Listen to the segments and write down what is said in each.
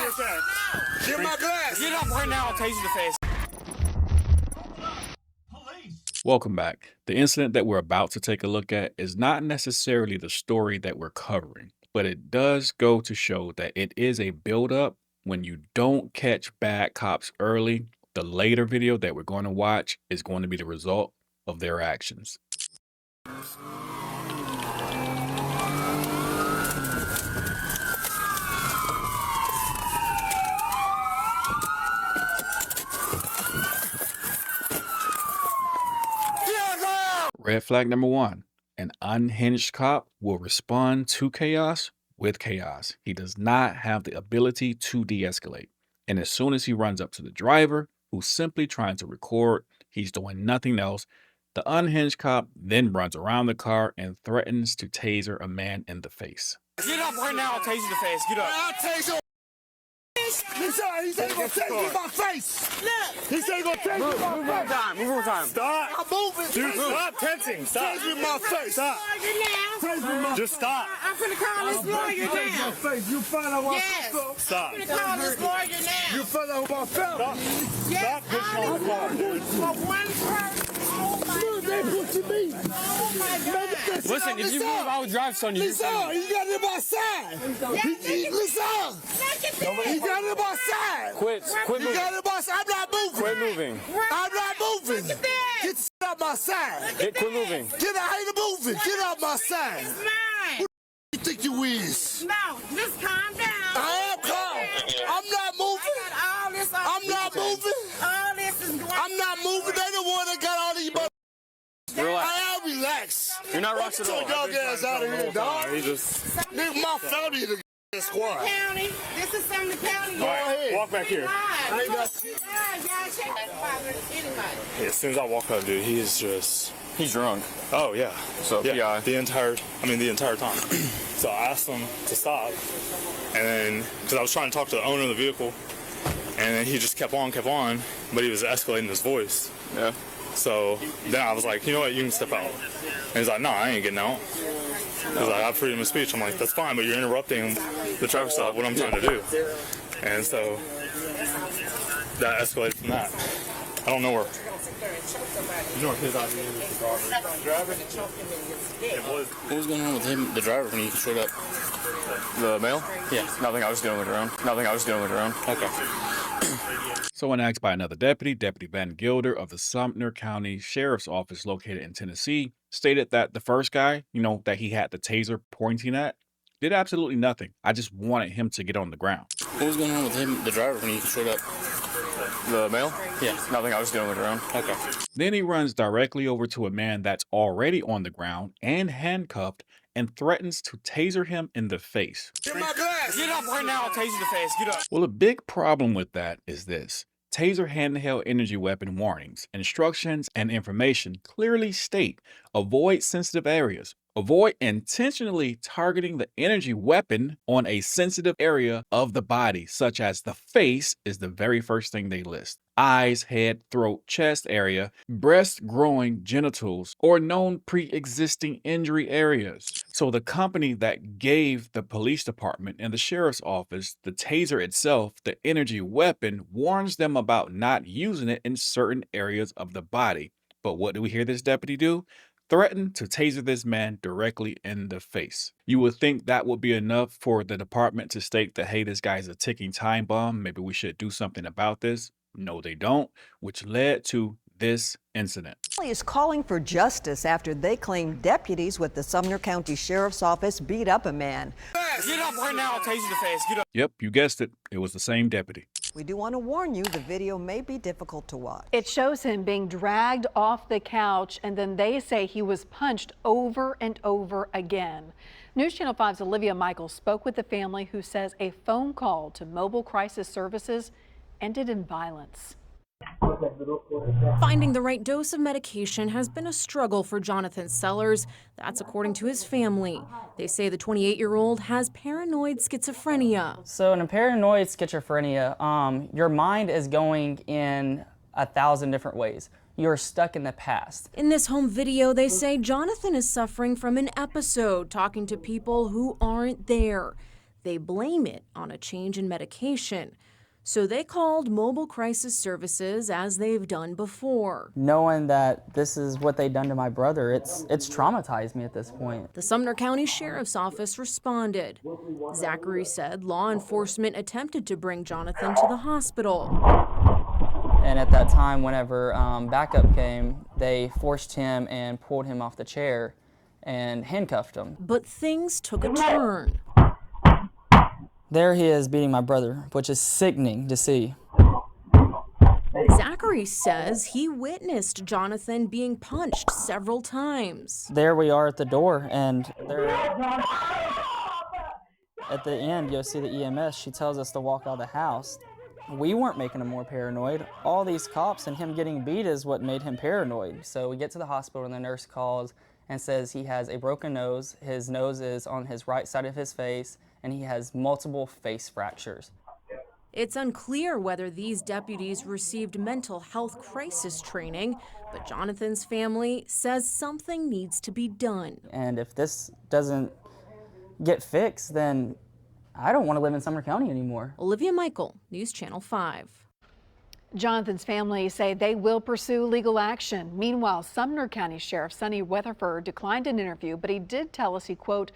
glass. Get my glass. Get up right now, I'll tase you in the face. Welcome back. The incident that we're about to take a look at is not necessarily the story that we're covering, but it does go to show that it is a buildup. When you don't catch bad cops early, the later video that we're going to watch is going to be the result of their actions. Red flag number one, an unhinged cop will respond to chaos with chaos. He does not have the ability to de-escalate. And as soon as he runs up to the driver, who's simply trying to record, he's doing nothing else. The unhinged cop then runs around the car and threatens to taser a man in the face. Get up right now, I'll tase you in the face. Get up. I'll tase your he said he gonna tase me in my face. Look. He said he gonna tase me in my face. Move on time. Stop. I'm moving. Dude, stop tensing. Stop. Tase me in my face. Stop. Tase me in my Just stop. I'm finna call this lawyer now. face. You find out what Yes. Stop. I'm finna call this lawyer now. You find out about family. Yes, Stop pushing on the car, dude. for one person. Oh my Look, they God. pushing me. Oh my God. Listen, if you move, I will drive son you. Listen, he got it by side. Listen, he got it by side. Quit He moving. got it by side. I'm not moving. Quit moving. I'm not moving. Look at that. Get the out my side. Quit moving. Get out, I ain't moving. Get out my side. It's mine. You think you is? No, just calm down. I am calm. I'm not moving. I got all this on I'm not video. moving. All this is going I'm not moving. They the one that got all these mother. Relax. I am relaxed. You're not rushed at all. Get your ass out of here, dog. He just. Nigga, my family the squad. County. This is Sumner County. All right, ahead. walk back here. I ain't got Y'all check that father. Anybody. As soon as I walk up, dude, he is just. He's drunk. Oh yeah. So Yeah. PI. The entire time. So I asked him to stop, and then because I was trying to talk to the owner of the vehicle, and then he just kept on, but he was escalating his voice. Yeah. So then I was like, you know what, you can step out. And he's like, no, I ain't getting out. He's like, I have freedom of speech. I'm like, that's fine, but you're interrupting the traffic stop, what I'm trying to do. And so that escalated from that. I don't know where. You know where his idea is, the driver? It was. What was going on with him, the driver, when he showed up? The male? Yeah. Nothing. I was dealing with her own. Okay. So when asked by another deputy, Deputy Van Gilder of the Sumner County Sheriff's Office located in Tennessee, stated that the first guy, that he had the taser pointing at, did absolutely nothing. I just wanted him to get on the ground. What was going on with him, the driver, when he showed up? The male? Yeah. Nothing. I was dealing with her own. Okay. Then he runs directly over to a man that's already on the ground and handcuffed and threatens to taser him in the face. Get my glass. Get up right now, I'll tase you in the face. Get up. Well, a big problem with that is this. Taser handheld energy weapon warnings, instructions, and information clearly state avoid sensitive areas. Avoid intentionally targeting the energy weapon on a sensitive area of the body, such as the face is the very first thing they list. Eyes, head, throat, chest area, breast, groin, genitals, or known pre-existing injury areas. So the company that gave the police department and the sheriff's office the taser itself, the energy weapon, warns them about not using it in certain areas of the body. But what do we hear this deputy do? Threatened to taser this man directly in the face. You would think that would be enough for the department to state that, hey, this guy's a ticking time bomb. Maybe we should do something about this. No, they don't, which led to this incident. Is calling for justice after they claim deputies with the Sumner County Sheriff's Office beat up a man. Get up right now, I'll tase you in the face. Get up. Yep, you guessed it. It was the same deputy. We do want to warn you, the video may be difficult to watch. It shows him being dragged off the couch, and then they say he was punched over and over again. News Channel 5's Olivia Michaels spoke with the family, who says a phone call to mobile crisis services ended in violence. Finding the right dose of medication has been a struggle for Jonathan Sellers. That's according to his family. They say the 28-year-old has paranoid schizophrenia. So in a paranoid schizophrenia, your mind is going in 1,000 different ways. You're stuck in the past. In this home video, they say Jonathan is suffering from an episode, talking to people who aren't there. They blame it on a change in medication. So they called mobile crisis services as they've done before. Knowing that this is what they've done to my brother, it's traumatized me at this point. The Sumner County Sheriff's Office responded. Zachary said law enforcement attempted to bring Jonathan to the hospital. And at that time, whenever backup came, they forced him and pulled him off the chair and handcuffed him. But things took a turn. There he is beating my brother, which is sickening to see. Zachary says he witnessed Jonathan being punched several times. There we are at the door, and there, at the end, you'll see the EMS. She tells us to walk out of the house. We weren't making him more paranoid. All these cops and him getting beat is what made him paranoid. So we get to the hospital, and the nurse calls and says he has a broken nose. His nose is on his right side of his face, and he has multiple face fractures. It's unclear whether these deputies received mental health crisis training, but Jonathan's family says something needs to be done. And if this doesn't get fixed, then I don't want to live in Sumner County anymore. Olivia Michael, News Channel 5. Jonathan's family say they will pursue legal action. Meanwhile, Sumner County Sheriff Sonny Weatherford declined an interview, but he did tell us he, quote,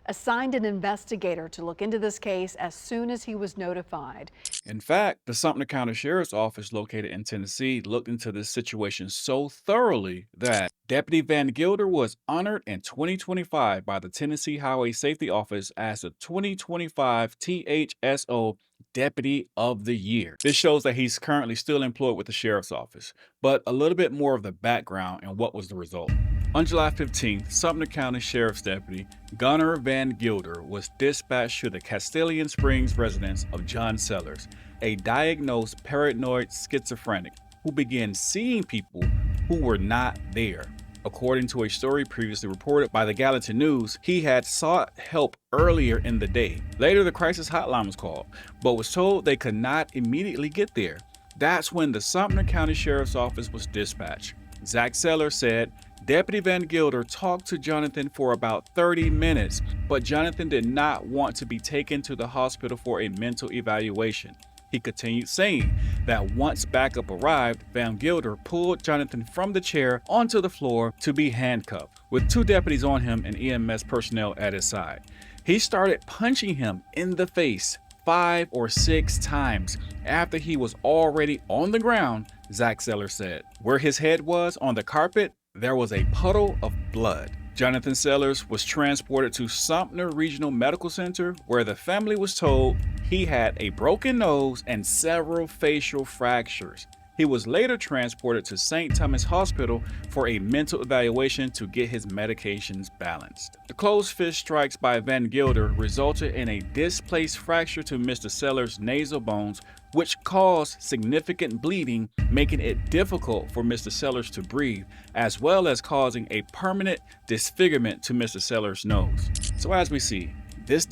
assigned an investigator to look into this case as soon as he was notified. In fact, the Sumner County Sheriff's Office located in Tennessee looked into this situation so thoroughly that Deputy Van Gilder was honored in 2025 by the Tennessee Highway Safety Office as the 2025 THSO Deputy of the Year. This shows that he's currently still employed with the Sheriff's Office, but a little bit more of the background and what was the result. On July 15th, Sumner County Sheriff's Deputy Gunnar Van Gilder was dispatched to the Castellian Springs residence of John Sellers, a diagnosed paranoid schizophrenic who began seeing people who were not there. According to a story previously reported by the Gallatin News, he had sought help earlier in the day. Later, the crisis hotline was called, but was told they could not immediately get there. That's when the Sumner County Sheriff's Office was dispatched. Zach Sellers said Deputy Van Gilder talked to Jonathan for about 30 minutes, but Jonathan did not want to be taken to the hospital for a mental evaluation. He continued saying that once backup arrived, Van Gilder pulled Jonathan from the chair onto the floor to be handcuffed, with 2 deputies on him and EMS personnel at his side. He started punching him in the face 5 or 6 times after he was already on the ground, Zach Sellers said. Where his head was on the carpet, there was a puddle of blood. Jonathan Sellers was transported to Sumner Regional Medical Center, where the family was told he had a broken nose and several facial fractures. He was later transported to St. Thomas Hospital for a mental evaluation to get his medications balanced. The closed fist strikes by Van Gilder resulted in a displaced fracture to Mr. Sellers' nasal bones, which caused significant bleeding, making it difficult for Mr. Sellers to breathe, as well as causing a permanent disfigurement to Mr. Sellers' nose. So as we see, this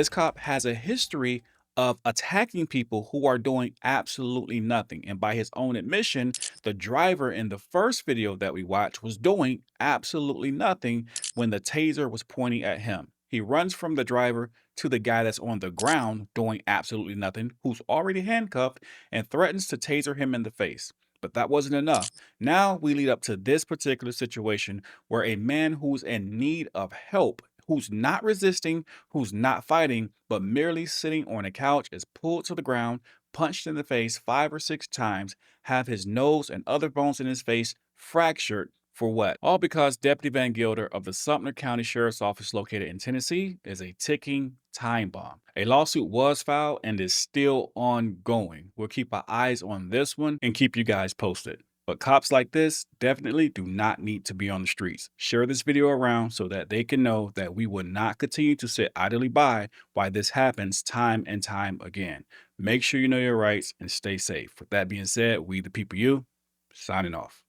cop has a history of attacking people who are doing absolutely nothing. And by his own admission, the driver in the first video that we watched was doing absolutely nothing when the taser was pointing at him. He runs from the driver to the guy that's on the ground doing absolutely nothing, who's already handcuffed, and threatens to taser him in the face. But that wasn't enough. Now we lead up to this particular situation where a man who's in need of help, who's not resisting, who's not fighting, but merely sitting on a couch, is pulled to the ground, punched in the face 5 or 6 times, have his nose and other bones in his face fractured. For what? All because Deputy Van Gilder of the Sumner County Sheriff's Office located in Tennessee is a ticking time bomb. A lawsuit was filed and is still ongoing. We'll keep our eyes on this one and keep you guys posted. But cops like this definitely do not need to be on the streets. Share this video around so that they can know that we will not continue to sit idly by while this happens time and time again. Make sure you know your rights and stay safe. With that being said, we the people you, signing off.